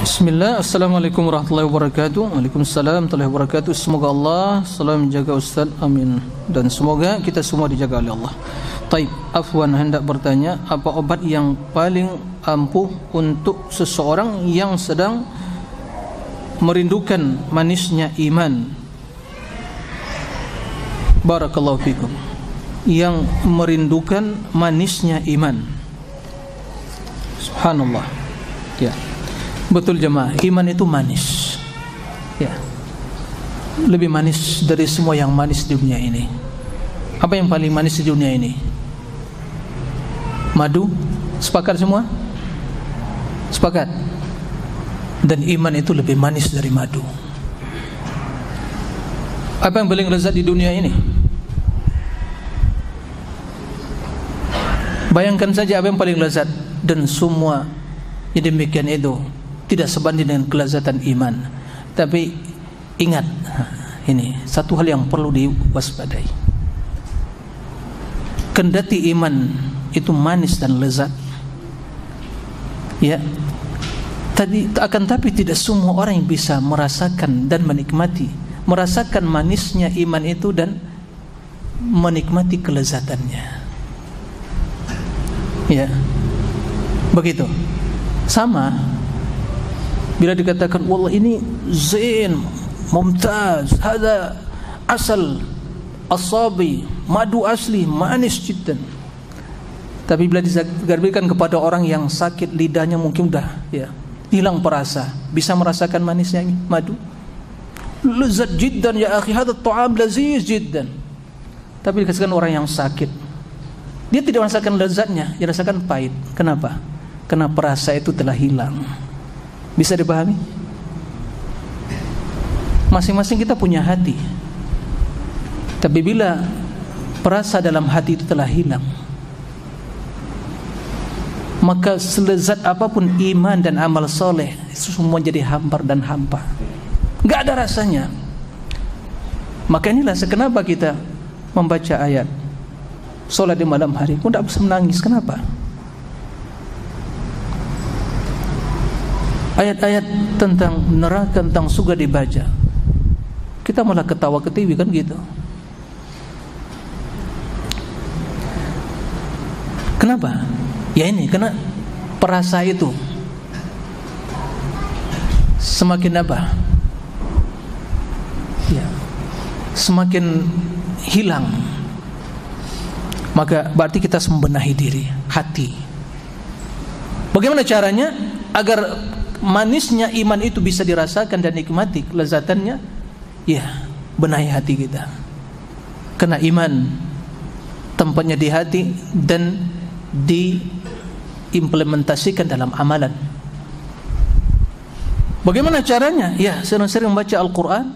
Bismillah, Assalamualaikum warahmatullahi wabarakatuh. Waalaikumsalam warahmatullahi wabarakatuh. Semoga Allah selalu menjaga Ustaz, amin. Dan semoga kita semua dijaga oleh Allah. Taib, afwan hendak bertanya, apa obat yang paling ampuh untuk seseorang yang sedang merindukan manisnya iman? Barakallahu fikum. Yang merindukan manisnya iman. Subhanallah. Ya. Betul jemaah, iman itu manis. Ya. Lebih manis dari semua yang manis di dunia ini. Apa yang paling manis di dunia ini? Madu? Sepakat semua? Sepakat. Dan iman itu lebih manis dari madu. Apa yang paling lezat di dunia ini? Bayangkan saja apa yang paling lezat. Dan semua yang demikian itu tidak sebanding dengan kelezatan iman. Tapi ingat, ini satu hal yang perlu diwaspadai. Kendati iman itu manis dan lezat, ya, tapi tidak semua orang yang bisa merasakan dan menikmati, merasakan manisnya iman itu dan menikmati kelezatannya. Ya, begitu. Sama bila dikatakan wallah ini zain, mumtaz, hada asal asabi, madu asli, manis jiddan. Tapi bila digarbikan kepada orang yang sakit lidahnya mungkin udah ya hilang perasa, bisa merasakan manisnya ini madu. Lezat jiddan ya akhi, hada ta'am laziz jiddan. Tapi dikatakan orang yang sakit, dia tidak merasakan lezatnya, dia rasakan pahit. Kenapa? Karena perasa itu telah hilang. Bisa dipahami? Masing-masing kita punya hati. Tapi bila perasa dalam hati itu telah hilang, maka selezat apapun iman dan amal soleh itu semua jadi hambar dan hampa, gak ada rasanya. Maka inilah kenapa kita membaca ayat solat di malam hari pun tidak bisa menangis. Kenapa? Ayat-ayat tentang neraka, tentang surga dibaca, kita malah ketawa ketiwi kan gitu. Kenapa? Ya ini, karena perasa itu semakin apa? Ya, semakin hilang. Maka berarti kita membenahi diri, hati. Bagaimana caranya agar manisnya iman itu bisa dirasakan dan nikmati kelezatannya? Ya, benahi hati kita. Karena iman tempatnya di hati dan diimplementasikan dalam amalan. Bagaimana caranya? Ya, sering-sering membaca Al-Quran,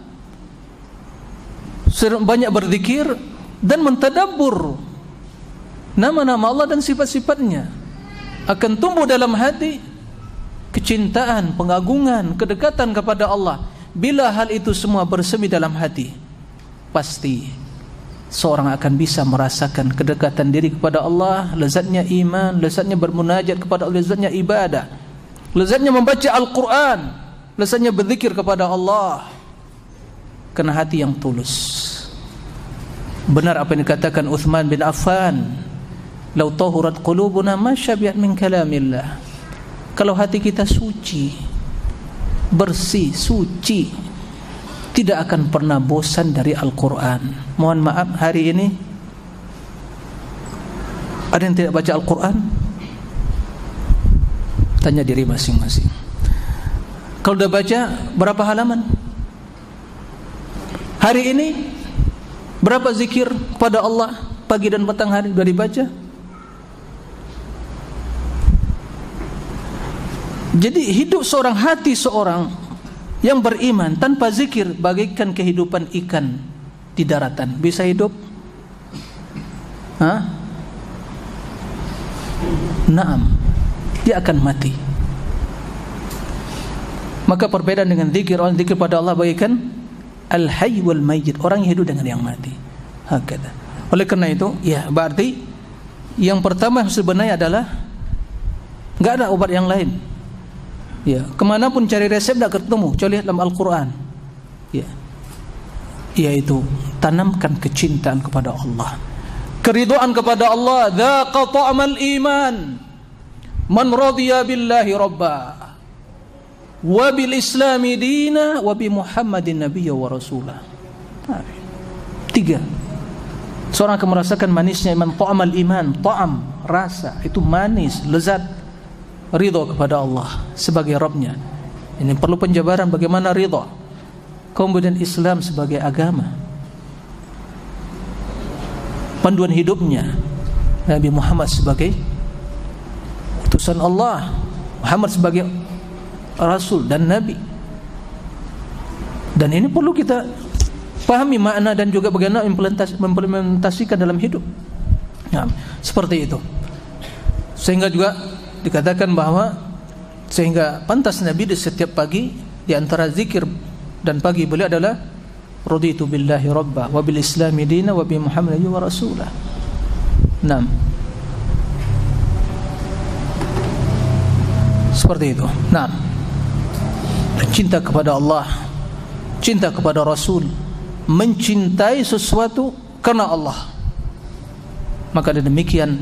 sering banyak berzikir dan mentadabbur nama-nama Allah dan sifat-sifatnya. Akan tumbuh dalam hati kecintaan, pengagungan, kedekatan kepada Allah. Bila hal itu semua bersemi dalam hati, pasti seorang akan bisa merasakan kedekatan diri kepada Allah, lezatnya iman, lezatnya bermunajat kepada Allah, lezatnya ibadah, lezatnya membaca Al-Quran, lezatnya berzikir kepada Allah. Karena hati yang tulus. Benar apa yang dikatakan Uthman bin Affan, "Lau tahurat qulubuna ma syabihat min kalamillah." Kalau hati kita suci, bersih, suci, tidak akan pernah bosan dari Al-Quran. Mohon maaf, hari ini ada yang tidak baca Al-Quran? Tanya diri masing-masing. Kalau sudah baca, berapa halaman? Hari ini berapa zikir pada Allah pagi dan petang hari sudah dibaca? Jadi hidup seorang, hati seorang yang beriman tanpa zikir bagaikan kehidupan ikan di daratan. Bisa hidup? Hah? Naam, dia akan mati. Maka perbedaan dengan zikir, orang zikir pada Allah bagaikan al-hayy wal mayyit, orang yang hidup dengan yang mati. Hakada. Oleh karena itu, ya berarti yang pertama sebenarnya adalah enggak ada obat yang lain. Ya, kemanapun cari resep tidak ketemu, kecuali dalam Al-Quran. Ya, yaitu tanamkan kecintaan kepada Allah, keridhaan kepada Allah. Dzaqa ta'mal iman man radiya billahi rabba wa bil islami dina wa bi Muhammadin nabiyya wa rasulah. 3. Seorang akan merasakan manisnya iman. Ta'mal iman, ta'am, rasa, itu manis, lezat, ridha kepada Allah sebagai Rabbnya. Ini perlu penjabaran bagaimana ridha. Kemudian Islam sebagai agama, panduan hidupnya Nabi Muhammad sebagai utusan Allah, Muhammad sebagai Rasul dan Nabi. Dan ini perlu kita pahami makna dan juga bagaimana implementasikan dalam hidup. Nah, seperti itu. Sehingga juga dikatakan bahwa sehingga pantas Nabi di setiap pagi di antara zikir dan pagi beliau adalah raditu billahi rabba wa bil islami dina wa bi Muhammadin wa rasulah. 6. Seperti itu. 6. Cinta kepada Allah, cinta kepada Rasul, mencintai sesuatu karena Allah. Maka dengan demikian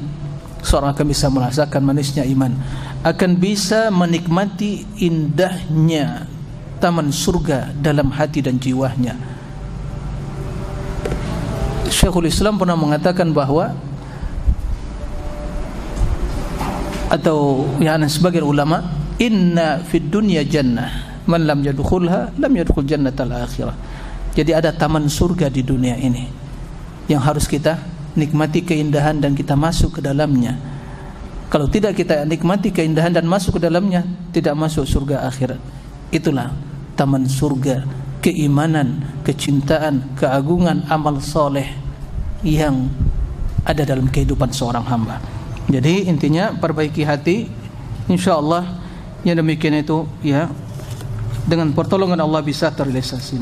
seorang akan bisa merasakan manisnya iman, akan bisa menikmati indahnya taman surga dalam hati dan jiwanya. Syekhul Islam pernah mengatakan bahwa, atau yang sebagian ulama, inna fid dunya jannah man lam yadkhulha lam yadkhul jannatal akhirah. Jadi ada taman surga di dunia ini yang harus kita nikmati keindahan dan kita masuk ke dalamnya. Kalau tidak kita nikmati keindahan dan masuk ke dalamnya, tidak masuk surga akhirat. Itulah taman surga, keimanan, kecintaan, keagungan amal soleh yang ada dalam kehidupan seorang hamba. Jadi intinya perbaiki hati, insyaallah yang demikian itu ya, dengan pertolongan Allah bisa terrealisasi.